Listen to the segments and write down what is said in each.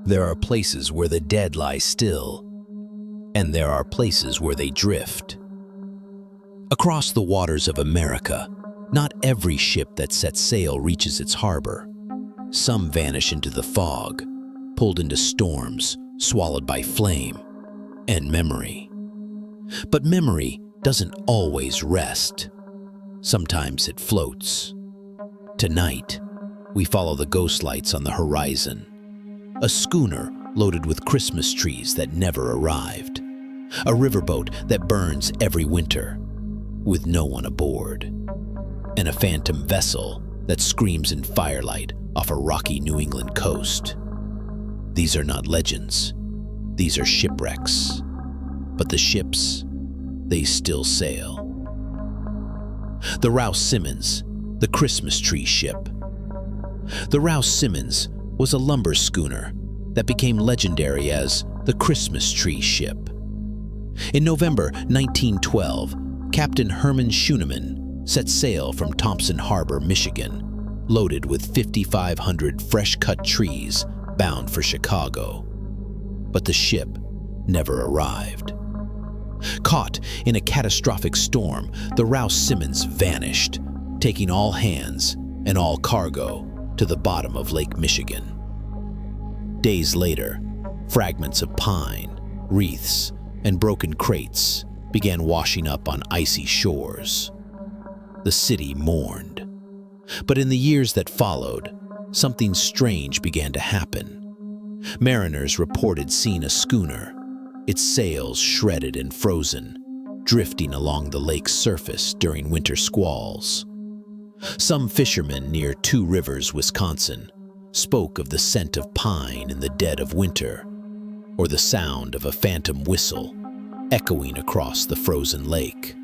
There are places where the dead lie still, and there are places where they drift. Across the waters of America, not every ship that sets sail reaches its harbor. Some vanish into the fog, pulled into storms, swallowed by flame and memory. But memory doesn't always rest. Sometimes it floats. Tonight, we follow the ghost lights on the horizon. A schooner loaded with Christmas trees that never arrived. A riverboat that burns every winter, with no one aboard. And a phantom vessel that screams in firelight off a rocky New England coast. These are not legends. These are shipwrecks. But the ships, they still sail. The Rouse Simmons, the Christmas tree ship. The Rouse Simmons was a lumber schooner that became legendary as the Christmas tree ship. In November 1912, Captain Herman Schooneman set sail from Thompson Harbor, Michigan, loaded with 5,500 fresh-cut trees bound for Chicago. But the ship never arrived. Caught in a catastrophic storm, the Rouse Simmons vanished, taking all hands and all cargo to the bottom of Lake Michigan. Days later, fragments of pine, wreaths, and broken crates began washing up on icy shores. The city mourned. But in the years that followed, something strange began to happen. Mariners reported seeing a schooner, its sails shredded and frozen, drifting along the lake's surface during winter squalls. Some fishermen near Two Rivers, Wisconsin, spoke of the scent of pine in the dead of winter, or the sound of a phantom whistle echoing across the frozen lake.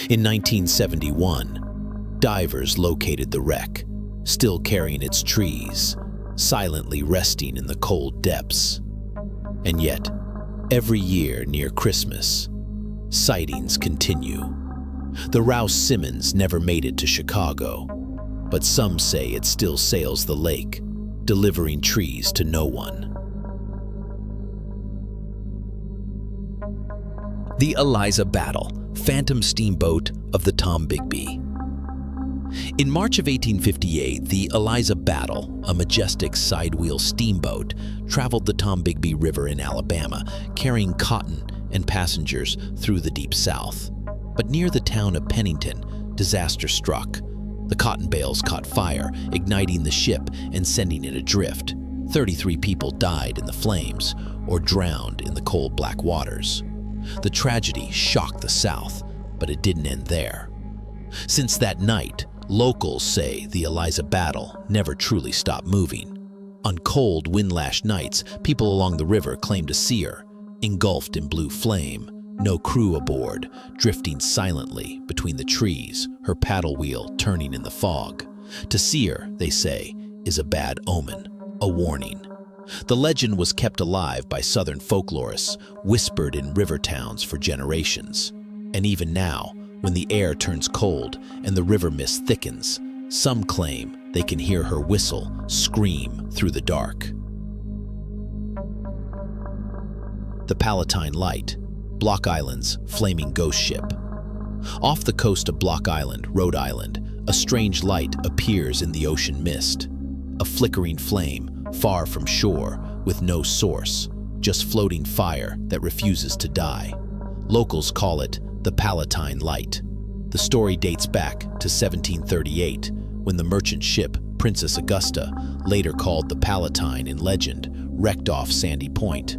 In 1971, divers located the wreck, still carrying its trees, silently resting in the cold depths. And yet, every year near Christmas, sightings continue. The Rouse Simmons never made it to Chicago, but some say it still sails the lake, delivering trees to no one. The Eliza Battle, phantom steamboat of the Tombigbee. In March of 1858, the Eliza Battle, a majestic side-wheel steamboat, traveled the Tombigbee River in Alabama, carrying cotton and passengers through the deep South. But near the town of Pennington, disaster struck. The cotton bales caught fire, igniting the ship and sending it adrift. 33 people died in the flames or drowned in the cold black waters. The tragedy shocked the South, but it didn't end there. Since that night, locals say the Eliza Battle never truly stopped moving. On cold, wind-lashed nights, people along the river claim to see her, engulfed in blue flame, no crew aboard, drifting silently between the trees, her paddle wheel turning in the fog. To see her, they say, is a bad omen, a warning. The legend was kept alive by Southern folklorists, whispered in river towns for generations. And even now, when the air turns cold and the river mist thickens, some claim they can hear her whistle scream through the dark. The Palatine Light, Block Island's flaming ghost ship. Off the coast of Block Island, Rhode Island, a strange light appears in the ocean mist. A flickering flame far from shore with no source, just floating fire that refuses to die. Locals call it the Palatine Light. The story dates back to 1738, when the merchant ship Princess Augusta, later called the Palatine in legend, wrecked off Sandy Point.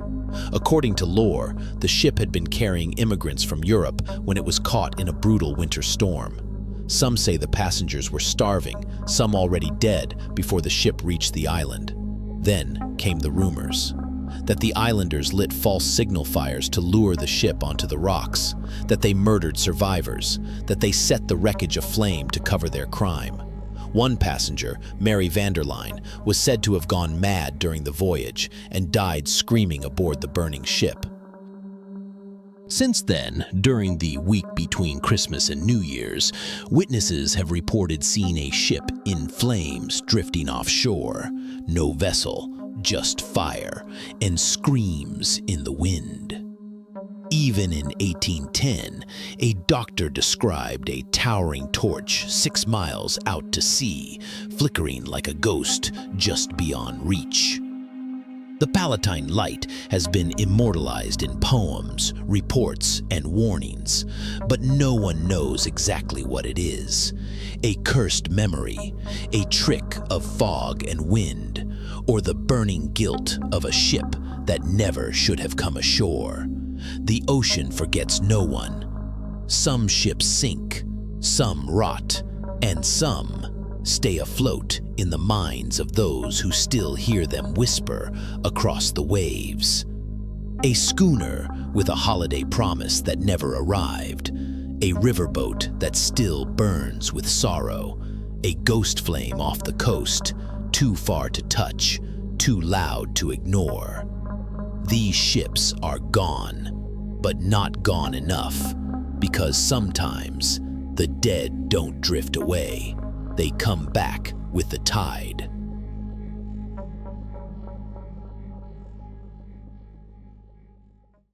According to lore, the ship had been carrying immigrants from Europe when it was caught in a brutal winter storm. Some say the passengers were starving, some already dead before the ship reached the island. Then came the rumors that the islanders lit false signal fires to lure the ship onto the rocks, that they murdered survivors, that they set the wreckage aflame to cover their crime. One passenger, Mary Vanderline, was said to have gone mad during the voyage and died screaming aboard the burning ship. Since then, during the week between Christmas and New Year's, witnesses have reported seeing a ship in flames drifting offshore. No vessel, just fire and screams in the wind. Even in 1810, a doctor described a towering torch 6 miles out to sea, flickering like a ghost just beyond reach. The Palatine Light has been immortalized in poems, reports, and warnings, but no one knows exactly what it is. A cursed memory, a trick of fog and wind, or the burning guilt of a ship that never should have come ashore. The ocean forgets no one. Some ships sink, some rot, and some stay afloat in the minds of those who still hear them whisper across the waves. A schooner with a holiday promise that never arrived, a riverboat that still burns with sorrow, a ghost flame off the coast, too far to touch, too loud to ignore. These ships are gone, but not gone enough, because sometimes the dead don't drift away. They come back with the tide.